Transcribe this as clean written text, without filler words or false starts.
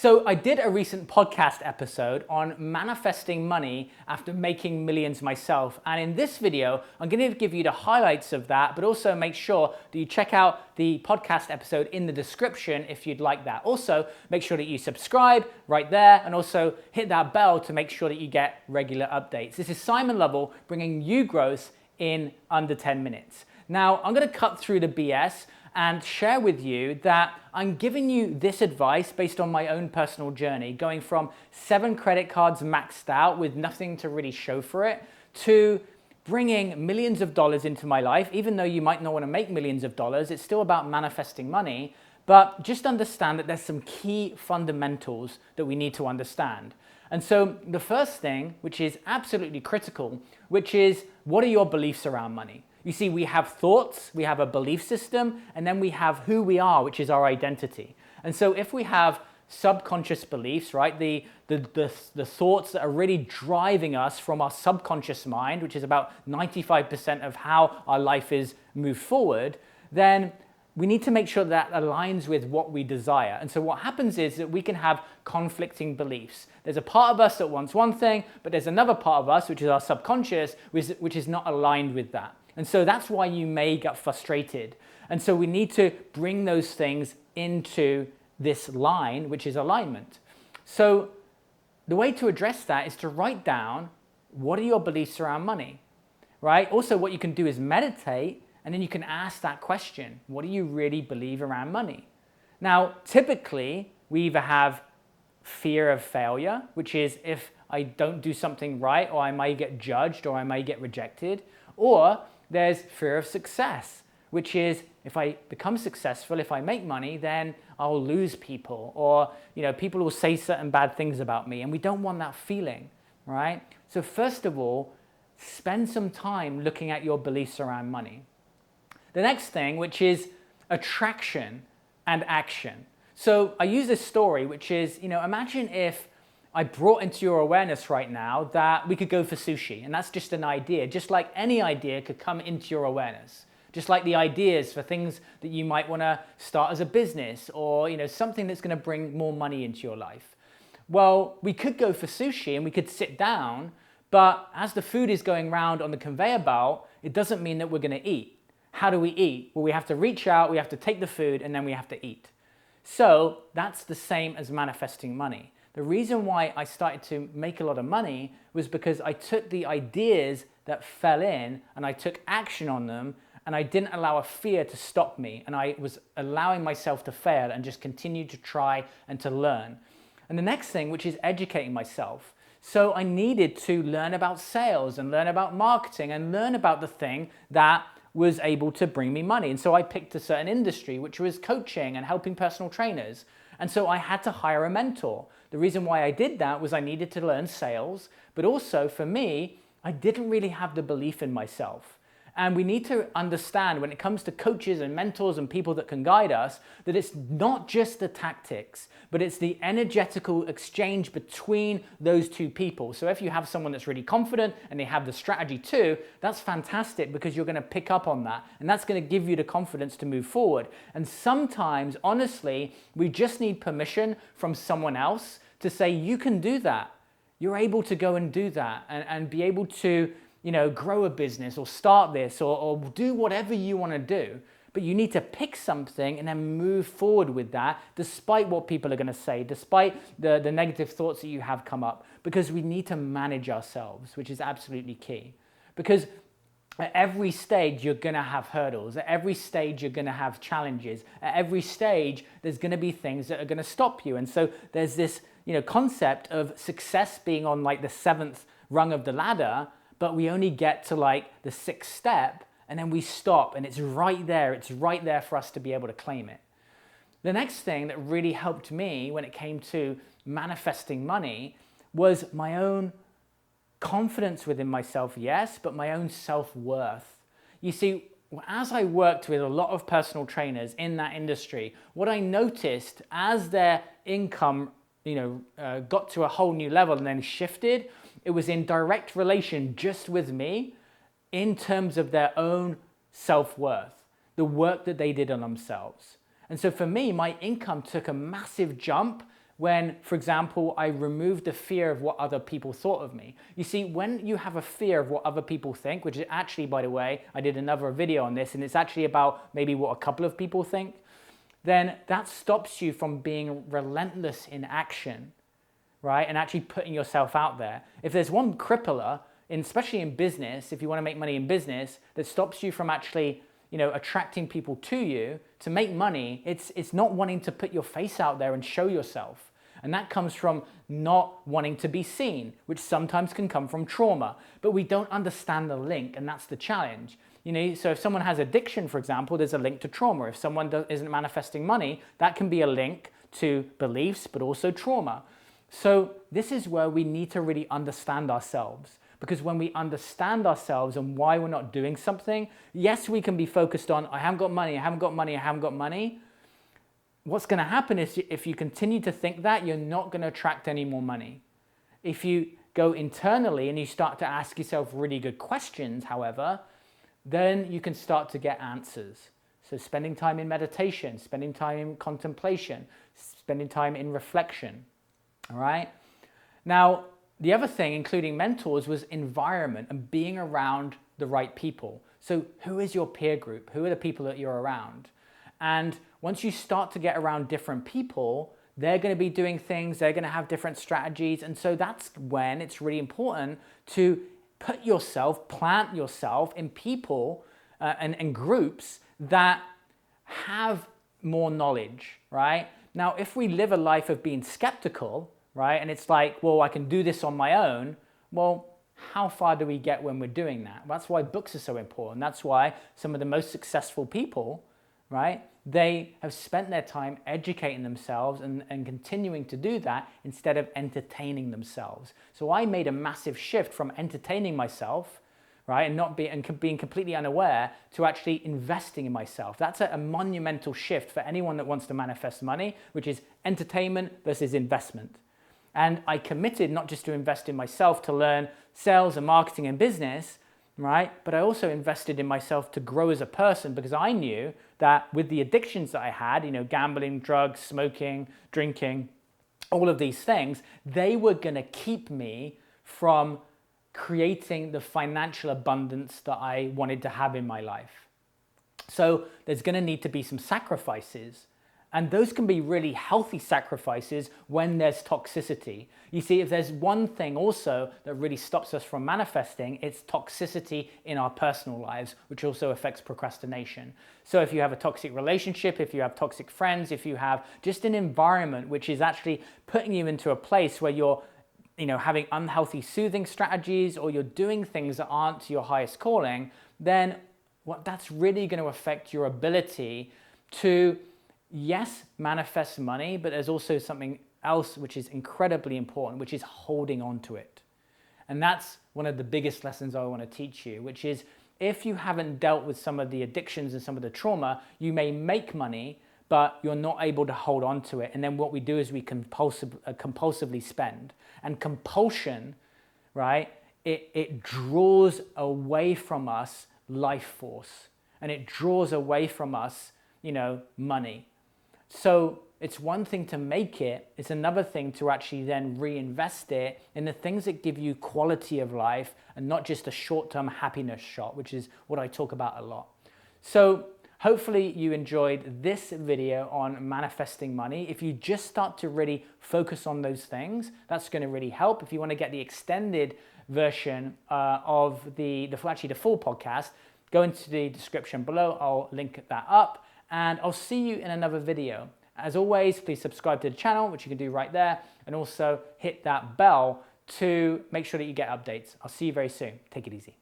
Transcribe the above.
So I did a recent podcast episode on manifesting money after making millions myself. And in this video, I'm going to give you the highlights of that, but also make sure that you check out the podcast episode in the description if you'd like that. Also, make sure that you subscribe right there and also hit that bell to make sure that you get regular updates. This is Simon Lovell bringing you growth in under 10 minutes. Now, I'm going to cut through the BS and share with you that I'm giving you this advice based on my own personal journey, going from 7 credit cards maxed out with nothing to really show for it, to bringing millions of dollars into my life. Even though you might not want to make millions of dollars, it's still about manifesting money. But just understand that there's some key fundamentals that we need to understand. And so the first thing, which is absolutely critical, which is, what are your beliefs around money? You see, we have thoughts, we have a belief system, and then we have who we are, which is our identity. And so if we have subconscious beliefs, right, the thoughts that are really driving us from our subconscious mind, which is about 95% of how our life is moved forward, then we need to make sure that aligns with what we desire. And so what happens is that we can have conflicting beliefs. There's a part of us that wants one thing, but there's another part of us, which is our subconscious, which is not aligned with that. And so that's why you may get frustrated. And so we need to bring those things into this line, which is alignment. So the way to address that is to write down, what are your beliefs around money, right? Also, what you can do is meditate, and then you can ask that question, what do you really believe around money? Now, typically, we either have fear of failure, which is if I don't do something right, or I may get judged, or I may get rejected, or there's fear of success, which is if I become successful, if I make money, then I'll lose people, or people will say certain bad things about me, and we don't want that feeling, right? So first of all, spend some time looking at your beliefs around money. The next thing, which is attraction and action. So I use this story, which is, imagine if I brought into your awareness right now that we could go for sushi, and that's just an idea, just like any idea could come into your awareness. Just like the ideas for things that you might want to start as a business, or something that's going to bring more money into your life. Well, we could go for sushi and we could sit down, but as the food is going around on the conveyor belt, it doesn't mean that we're going to eat. How do we eat? Well, we have to reach out, we have to take the food, and then we have to eat. So that's the same as manifesting money. The reason why I started to make a lot of money was because I took the ideas that fell in and I took action on them, and I didn't allow a fear to stop me, and I was allowing myself to fail and just continue to try and to learn. And the next thing, which is educating myself. So I needed to learn about sales and learn about marketing and learn about the thing that was able to bring me money. And so I picked a certain industry, which was coaching and helping personal trainers. And so I had to hire a mentor. The reason why I did that was I needed to learn sales, but also for me, I didn't really have the belief in myself. And we need to understand, when it comes to coaches and mentors and people that can guide us, that it's not just the tactics, but it's the energetical exchange between those two people. So if you have someone that's really confident and they have the strategy too, that's fantastic, because you're going to pick up on that. And that's going to give you the confidence to move forward. And sometimes, honestly, we just need permission from someone else to say, you can do that. You're able to go and do that and be able to grow a business or start this or do whatever you want to do. But you need to pick something and then move forward with that, despite what people are going to say, despite the negative thoughts that you have come up, because we need to manage ourselves, which is absolutely key. Because at every stage, you're going to have hurdles. At every stage, you're going to have challenges. At every stage, there's going to be things that are going to stop you. And so there's this concept of success being on like the 7th rung of the ladder, but we only get to like the 6th step, and then we stop, and it's right there. It's right there for us to be able to claim it. The next thing that really helped me when it came to manifesting money was my own confidence within myself, yes, but my own self-worth. You see, as I worked with a lot of personal trainers in that industry, what I noticed as their income got to a whole new level and then shifted, it was in direct relation just with me in terms of their own self-worth, the work that they did on themselves. And so for me, my income took a massive jump when, for example, I removed the fear of what other people thought of me. You see, when you have a fear of what other people think, which is actually, by the way, I did another video on this, and it's actually about maybe what a couple of people think, then that stops you from being relentless in action, right? And actually putting yourself out there. If there's one crippler, especially in business, if you want to make money in business, that stops you from actually, attracting people to you to make money, it's not wanting to put your face out there and show yourself. And that comes from not wanting to be seen, which sometimes can come from trauma. But we don't understand the link, and that's the challenge. So if someone has addiction, for example, there's a link to trauma. If someone isn't manifesting money, that can be a link to beliefs, but also trauma. So this is where we need to really understand ourselves. Because when we understand ourselves and why we're not doing something, yes, we can be focused on, I haven't got money, I haven't got money, I haven't got money. What's going to happen is if you continue to think that, you're not going to attract any more money. If you go internally and you start to ask yourself really good questions, however, then you can start to get answers. So spending time in meditation, spending time in contemplation, spending time in reflection, all right? Now, the other thing, including mentors, was environment and being around the right people. So who is your peer group? Who are the people that you're around? And once you start to get around different people, they're going to be doing things, they're going to have different strategies. And so that's when it's really important to plant yourself in people and groups that have more knowledge, right? Now, if we live a life of being skeptical, right, and it's like, well, I can do this on my own, well, how far do we get when we're doing that? That's why books are so important. That's why some of the most successful people, right, they have spent their time educating themselves and continuing to do that instead of entertaining themselves. So I made a massive shift from entertaining myself, right, and being completely unaware to actually investing in myself. That's a monumental shift for anyone that wants to manifest money, which is entertainment versus investment. And I committed not just to invest in myself to learn sales and marketing and business, right? But I also invested in myself to grow as a person, because I knew that with the addictions that I had, gambling, drugs, smoking, drinking, all of these things, they were going to keep me from creating the financial abundance that I wanted to have in my life. So there's going to need to be some sacrifices. And those can be really healthy sacrifices when there's toxicity. You see, if there's one thing also that really stops us from manifesting, it's toxicity in our personal lives, which also affects procrastination. So if you have a toxic relationship, if you have toxic friends, if you have just an environment which is actually putting you into a place where you're having unhealthy soothing strategies, or you're doing things that aren't your highest calling, then that's really going to affect your ability to, yes, manifest money, but there's also something else which is incredibly important, which is holding on to it. And that's one of the biggest lessons I want to teach you, which is if you haven't dealt with some of the addictions and some of the trauma, you may make money, but you're not able to hold on to it. And then what we do is we compulsively spend. And compulsion, right, it draws away from us life force, and it draws away from us, money. So it's one thing to make it, it's another thing to actually then reinvest it in the things that give you quality of life and not just a short-term happiness shot, which is what I talk about a lot. So hopefully you enjoyed this video on manifesting money. If you just start to really focus on those things, that's going to really help. If you want to get the extended version of the full podcast, go into the description below. I'll link that up. And I'll see you in another video. As always, please subscribe to the channel, which you can do right there, and also hit that bell to make sure that you get updates. I'll see you very soon. Take it easy.